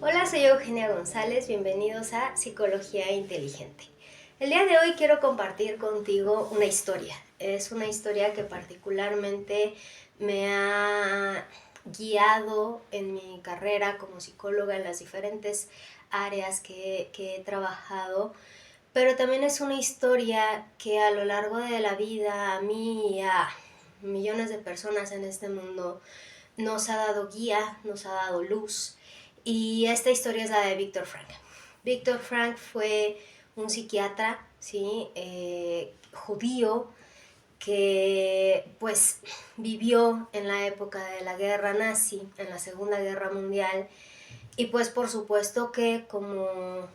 Hola, soy Eugenia González, bienvenidos a Psicología Inteligente. El día de hoy quiero compartir contigo una historia. Es una historia que particularmente me ha guiado en mi carrera como psicóloga en las diferentes áreas que he trabajado, pero también es una historia que a lo largo de la vida a mí y a millones de personas en este mundo nos ha dado guía, nos ha dado luz. Y esta historia es la de Viktor Frankl. Viktor Frankl fue un psiquiatra, ¿sí? Judío, que pues vivió en la época de la guerra nazi, en la Segunda Guerra Mundial, y pues por supuesto que como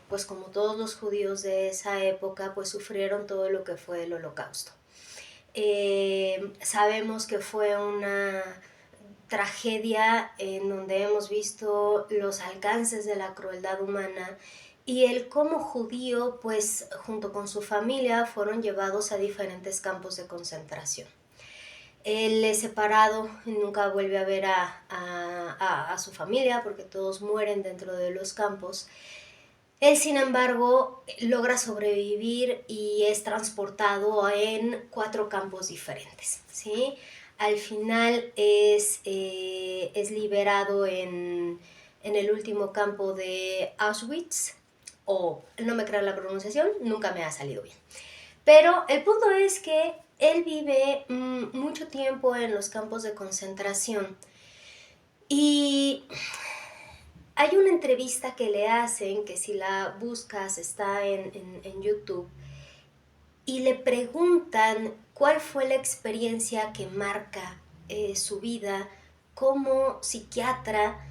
todos los judíos de esa época, pues sufrieron todo lo que fue el Holocausto. Sabemos que fue una tragedia en donde hemos visto los alcances de la crueldad humana y él como judío, pues junto con su familia fueron llevados a diferentes campos de concentración. Él es separado y nunca vuelve a ver a su familia porque todos mueren dentro de los campos. Él, sin embargo, logra sobrevivir y es transportado en 4 campos diferentes, ¿sí? Al final es liberado en el último campo de Auschwitz, o no me crean la pronunciación, nunca me ha salido bien. Pero el punto es que él vive mucho tiempo en los campos de concentración y hay una entrevista que le hacen, que si la buscas está en YouTube, y le preguntan cuál fue la experiencia que marca su vida como psiquiatra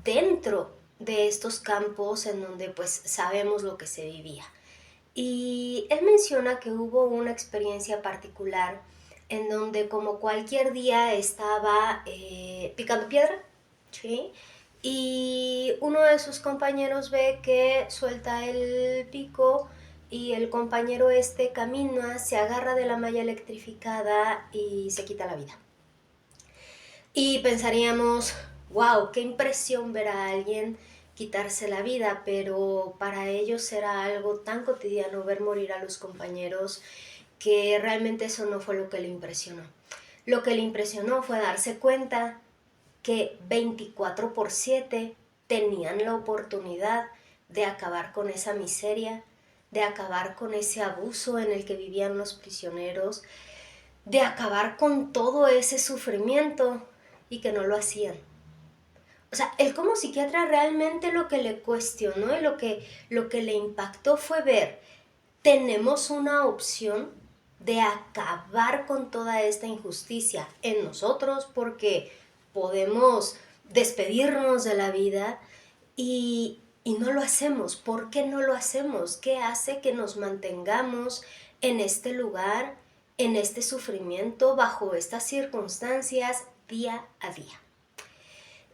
dentro de estos campos en donde pues sabemos lo que se vivía. Y él menciona que hubo una experiencia particular en donde como cualquier día estaba picando piedra, ¿sí? Y uno de sus compañeros ve que suelta el pico y el compañero camina, se agarra de la malla electrificada y se quita la vida. Y pensaríamos, wow, qué impresión ver a alguien quitarse la vida, pero para ellos era algo tan cotidiano ver morir a los compañeros que realmente eso no fue lo que le impresionó. Lo que le impresionó fue darse cuenta que 24/7 tenían la oportunidad de acabar con esa miseria, de acabar con ese abuso en el que vivían los prisioneros, de acabar con todo ese sufrimiento y que no lo hacían. O sea, él como psiquiatra realmente lo que le cuestionó y lo que le impactó fue ver, tenemos una opción de acabar con toda esta injusticia en nosotros porque podemos despedirnos de la vida y no lo hacemos. ¿Por qué no lo hacemos? ¿Qué hace que nos mantengamos en este lugar, en este sufrimiento, bajo estas circunstancias día a día?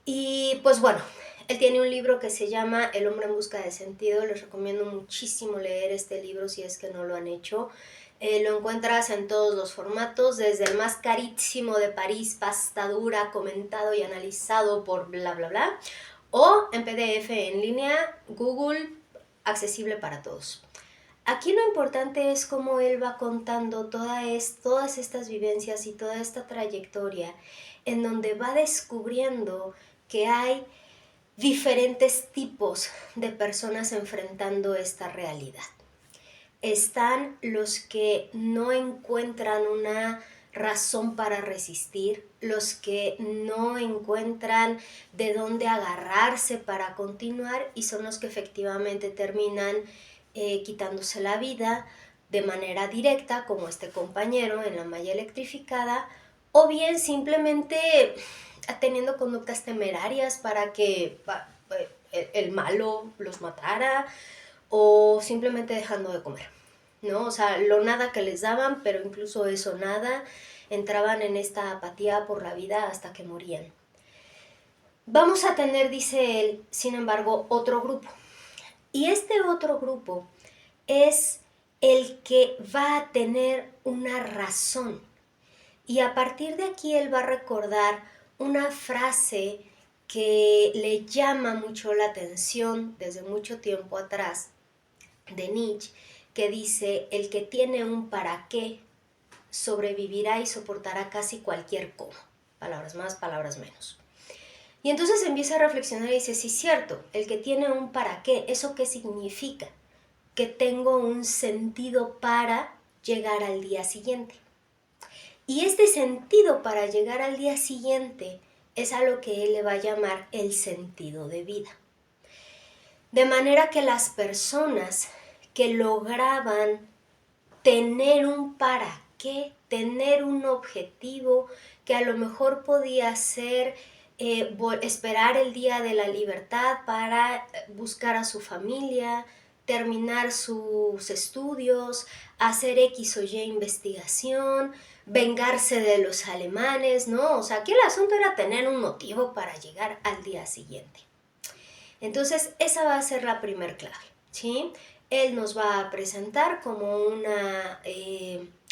Y pues bueno, él tiene un libro que se llama El hombre en busca de sentido. Les recomiendo muchísimo leer este libro si es que no lo han hecho. Lo encuentras en todos los formatos, desde el más carísimo de París, pasta dura, comentado y analizado por bla bla bla, o en PDF en línea, Google, accesible para todos. Aquí lo importante es cómo él va contando todas estas vivencias y toda esta trayectoria en donde va descubriendo que hay diferentes tipos de personas enfrentando esta realidad. Están los que no encuentran una razón para resistir, los que no encuentran de dónde agarrarse para continuar y son los que efectivamente terminan quitándose la vida de manera directa, como este compañero en la malla electrificada, o bien simplemente teniendo conductas temerarias para que el malo los matara, o simplemente dejando de comer, ¿no? O sea, lo nada que les daban, pero incluso eso nada, entraban en esta apatía por la vida hasta que morían. Vamos a tener, dice él, sin embargo, otro grupo. Y este otro grupo es el que va a tener una razón. Y a partir de aquí él va a recordar una frase que le llama mucho la atención desde mucho tiempo atrás de Nietzsche, que dice: el que tiene un para qué sobrevivirá y soportará casi cualquier cómo. Palabras más, palabras menos. Y entonces empieza a reflexionar y dice: sí, cierto, el que tiene un para qué, ¿eso qué significa? Que tengo un sentido para llegar al día siguiente. Y este sentido para llegar al día siguiente es a lo que él le va a llamar el sentido de vida. De manera que las personas que lograban tener un para qué, tener un objetivo que a lo mejor podía ser esperar el día de la libertad para buscar a su familia, terminar sus estudios, hacer X o Y investigación, vengarse de los alemanes, ¿no? O sea, aquí el asunto era tener un motivo para llegar al día siguiente. Entonces, esa va a ser la primer clave, ¿sí? Él nos va a presentar como una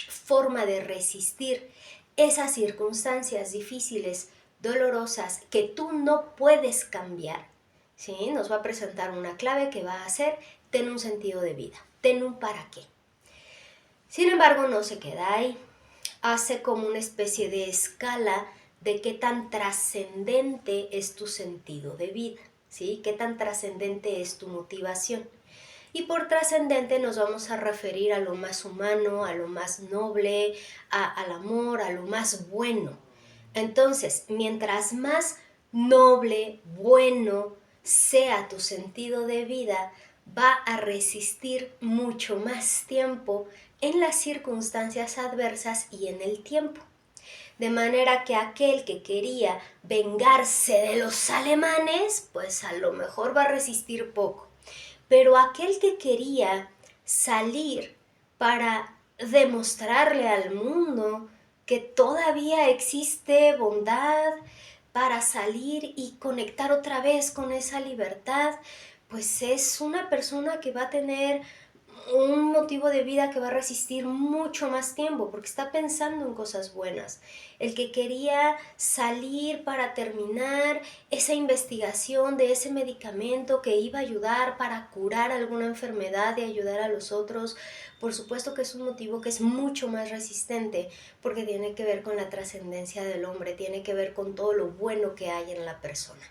forma de resistir esas circunstancias difíciles, dolorosas, que tú no puedes cambiar, ¿sí? Nos va a presentar una clave que va a ser: ten un sentido de vida, ten un para qué. Sin embargo, no se queda ahí. Hace como una especie de escala de qué tan trascendente es tu sentido de vida, ¿sí? Qué tan trascendente es tu motivación. Y por trascendente nos vamos a referir a lo más humano, a lo más noble, al amor, a lo más bueno. Entonces, mientras más noble, bueno sea tu sentido de vida, va a resistir mucho más tiempo en las circunstancias adversas y en el tiempo. De manera que aquel que quería vengarse de los alemanes, pues a lo mejor va a resistir poco. Pero aquel que quería salir para demostrarle al mundo que todavía existe bondad, para salir y conectar otra vez con esa libertad, pues es una persona que va a tener un motivo de vida que va a resistir mucho más tiempo porque está pensando en cosas buenas. El que quería salir para terminar esa investigación de ese medicamento que iba a ayudar para curar alguna enfermedad y ayudar a los otros, por supuesto que es un motivo que es mucho más resistente porque tiene que ver con la trascendencia del hombre, tiene que ver con todo lo bueno que hay en la persona.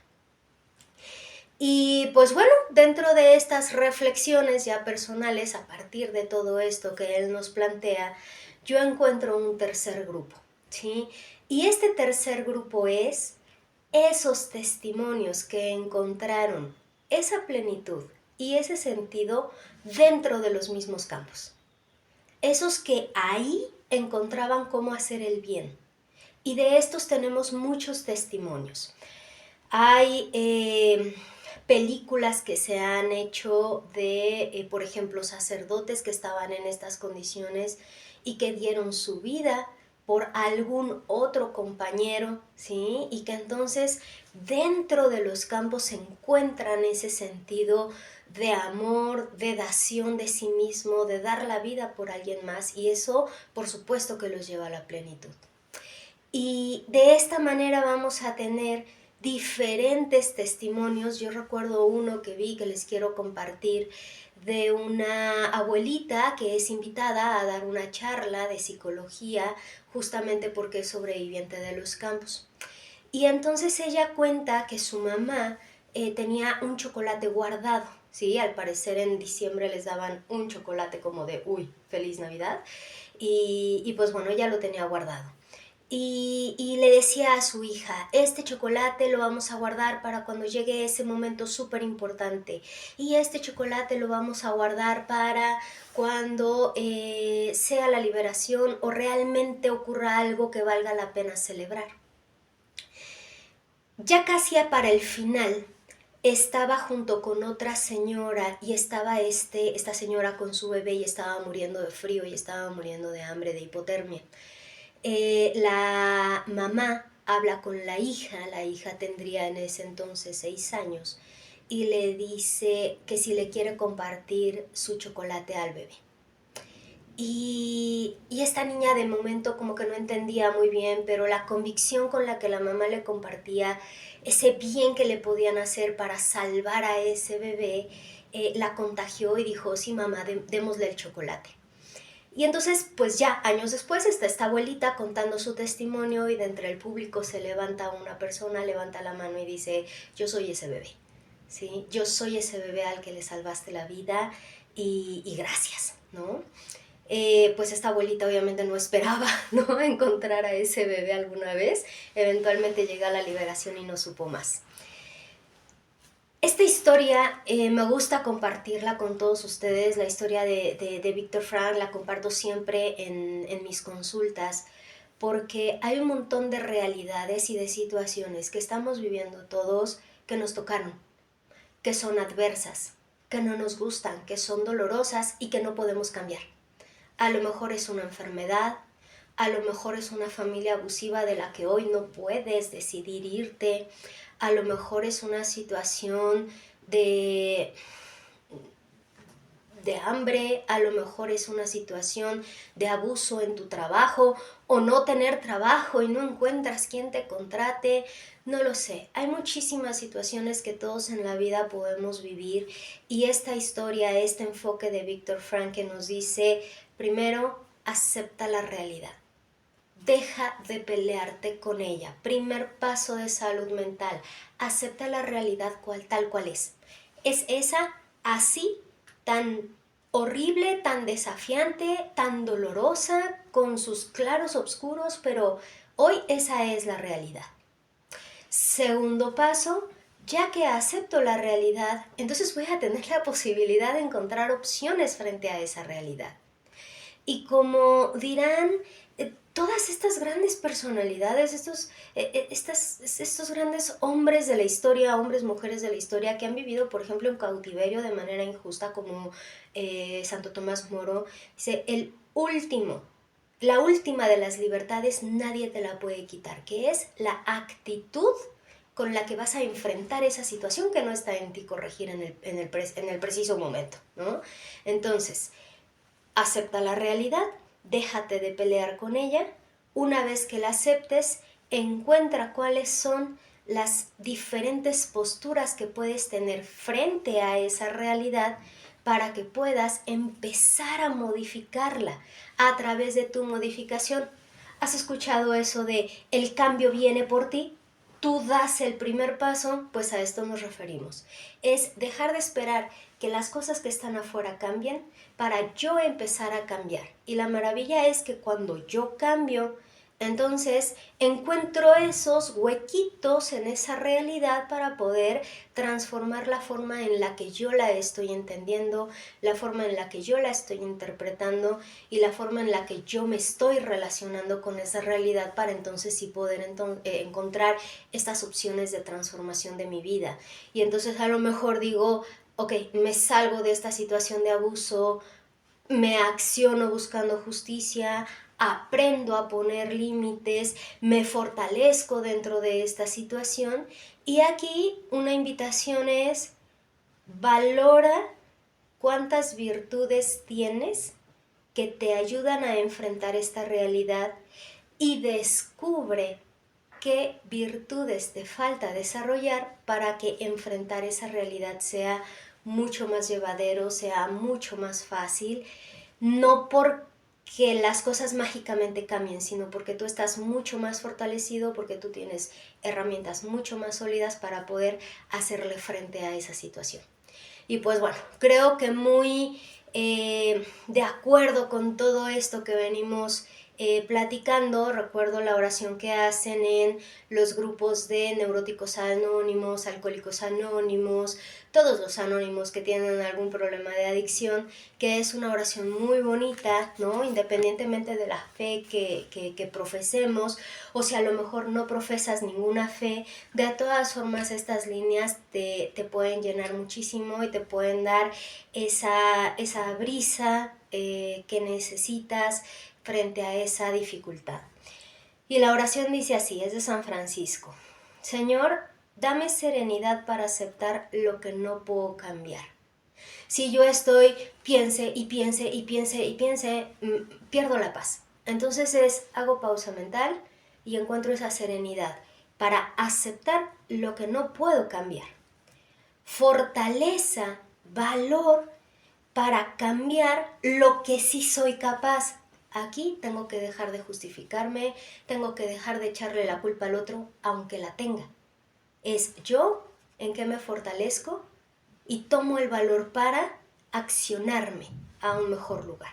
Y pues bueno, dentro de estas reflexiones ya personales, a partir de todo esto que él nos plantea, yo encuentro un tercer grupo, ¿sí? Y este tercer grupo es esos testimonios que encontraron esa plenitud y ese sentido dentro de los mismos campos. Esos que ahí encontraban cómo hacer el bien. Y de estos tenemos muchos testimonios. Hay películas que se han hecho de, por ejemplo, sacerdotes que estaban en estas condiciones y que dieron su vida por algún otro compañero, ¿sí? Y que entonces dentro de los campos se encuentran ese sentido de amor, de dación de sí mismo, de dar la vida por alguien más, y eso por supuesto que los lleva a la plenitud. Y de esta manera vamos a tener diferentes testimonios. Yo recuerdo uno que vi que les quiero compartir de una abuelita que es invitada a dar una charla de psicología justamente porque es sobreviviente de los campos. Y entonces ella cuenta que su mamá tenía un chocolate guardado, ¿sí? Al parecer en diciembre les daban un chocolate como de, uy, feliz Navidad. Y pues bueno, ella lo tenía guardado. Y le decía a su hija: este chocolate lo vamos a guardar para cuando llegue ese momento súper importante, y este chocolate lo vamos a guardar para cuando sea la liberación o realmente ocurra algo que valga la pena celebrar. Ya casi para el final estaba junto con otra señora y estaba esta señora con su bebé y estaba muriendo de frío y estaba muriendo de hambre, de hipotermia. La mamá habla con la hija tendría en ese entonces 6 años, y le dice que si le quiere compartir su chocolate al bebé. Y esta niña de momento como que no entendía muy bien, pero la convicción con la que la mamá le compartía ese bien que le podían hacer para salvar a ese bebé, la contagió y dijo, sí mamá, démosle el chocolate. Y entonces, pues ya años después está esta abuelita contando su testimonio y de entre el público se levanta una persona, levanta la mano y dice, yo soy ese bebé, ¿sí? Yo soy ese bebé al que le salvaste la vida y gracias, ¿no? Pues esta abuelita obviamente no esperaba, ¿no?, encontrar a ese bebé alguna vez. Eventualmente llega a la liberación y no supo más. Esta historia me gusta compartirla con todos ustedes. La historia de Viktor Frankl la comparto siempre en mis consultas, porque hay un montón de realidades y de situaciones que estamos viviendo todos que nos tocaron, que son adversas, que no nos gustan, que son dolorosas y que no podemos cambiar. A lo mejor es una enfermedad, a lo mejor es una familia abusiva de la que hoy no puedes decidir irte, a lo mejor es una situación de hambre, a lo mejor es una situación de abuso en tu trabajo o no tener trabajo y no encuentras quien te contrate, no lo sé. Hay muchísimas situaciones que todos en la vida podemos vivir y esta historia, este enfoque de Viktor Frankl nos dice, primero, acepta la realidad. Deja de pelearte con ella. Primer paso de salud mental. Acepta la realidad tal cual es. Es esa así, tan horrible, tan desafiante, tan dolorosa, con sus claros oscuros, pero hoy esa es la realidad. Segundo paso, ya que acepto la realidad, entonces voy a tener la posibilidad de encontrar opciones frente a esa realidad. Y como dirán todas estas grandes personalidades, estos grandes hombres de la historia, hombres, mujeres de la historia que han vivido, por ejemplo, en cautiverio de manera injusta, como Santo Tomás Moro, dice, la última de las libertades nadie te la puede quitar, que es la actitud con la que vas a enfrentar esa situación que no está en ti corregir en el preciso momento, ¿no? Entonces, acepta la realidad, déjate de pelear con ella. Una vez que la aceptes, encuentra cuáles son las diferentes posturas que puedes tener frente a esa realidad para que puedas empezar a modificarla a través de tu modificación. ¿Has escuchado eso de el cambio viene por ti? Tú das el primer paso, pues a esto nos referimos. Es dejar de esperar que las cosas que están afuera cambien para yo empezar a cambiar. Y la maravilla es que cuando yo cambio, entonces encuentro esos huequitos en esa realidad para poder transformar la forma en la que yo la estoy entendiendo, la forma en la que yo la estoy interpretando y la forma en la que yo me estoy relacionando con esa realidad para entonces sí poder encontrar estas opciones de transformación de mi vida. Y entonces a lo mejor digo, ok, me salgo de esta situación de abuso, me acciono buscando justicia, aprendo a poner límites, me fortalezco dentro de esta situación. Y aquí una invitación es, valora cuántas virtudes tienes que te ayudan a enfrentar esta realidad y descubre qué virtudes te falta desarrollar para que enfrentar esa realidad sea mucho más llevadero, sea mucho más fácil, no porque las cosas mágicamente cambien, sino porque tú estás mucho más fortalecido, porque tú tienes herramientas mucho más sólidas para poder hacerle frente a esa situación. Y pues bueno, creo que muy de acuerdo con todo esto que venimos platicando, recuerdo la oración que hacen en los grupos de neuróticos anónimos, alcohólicos anónimos, todos los anónimos que tienen algún problema de adicción, que es una oración muy bonita, ¿no? Independientemente de la fe que profesemos, o si a lo mejor no profesas ninguna fe, de todas formas estas líneas te pueden llenar muchísimo y te pueden dar esa brisa que necesitas frente a esa dificultad. Y la oración dice así, es de San Francisco. Señor, dame serenidad para aceptar lo que no puedo cambiar. Si yo estoy piense y piense y piense y piense, pierdo la paz. Entonces hago pausa mental y encuentro esa serenidad para aceptar lo que no puedo cambiar. Fortaleza, valor para cambiar lo que sí soy capaz. Aquí tengo que dejar de justificarme, tengo que dejar de echarle la culpa al otro, aunque la tenga. Es yo en qué me fortalezco y tomo el valor para accionarme a un mejor lugar.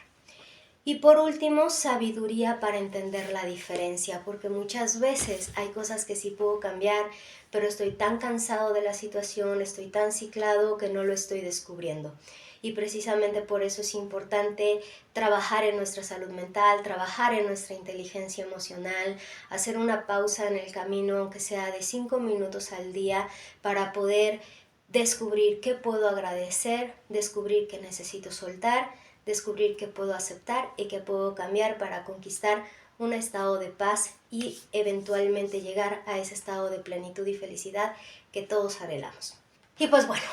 Y por último, sabiduría para entender la diferencia, porque muchas veces hay cosas que sí puedo cambiar, pero estoy tan cansado de la situación, estoy tan ciclado que no lo estoy descubriendo. Y precisamente por eso es importante trabajar en nuestra salud mental, trabajar en nuestra inteligencia emocional, hacer una pausa en el camino, aunque sea de 5 minutos al día, para poder descubrir qué puedo agradecer, descubrir qué necesito soltar, descubrir qué puedo aceptar y qué puedo cambiar para conquistar un estado de paz y eventualmente llegar a ese estado de plenitud y felicidad que todos anhelamos. Y pues bueno,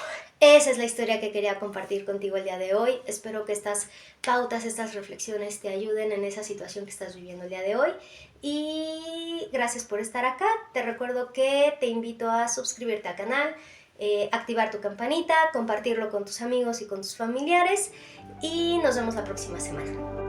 esa es la historia que quería compartir contigo el día de hoy. Espero que estas pautas, estas reflexiones te ayuden en esa situación que estás viviendo el día de hoy. Y gracias por estar acá. Te recuerdo que te invito a suscribirte al canal, activar tu campanita, compartirlo con tus amigos y con tus familiares y nos vemos la próxima semana.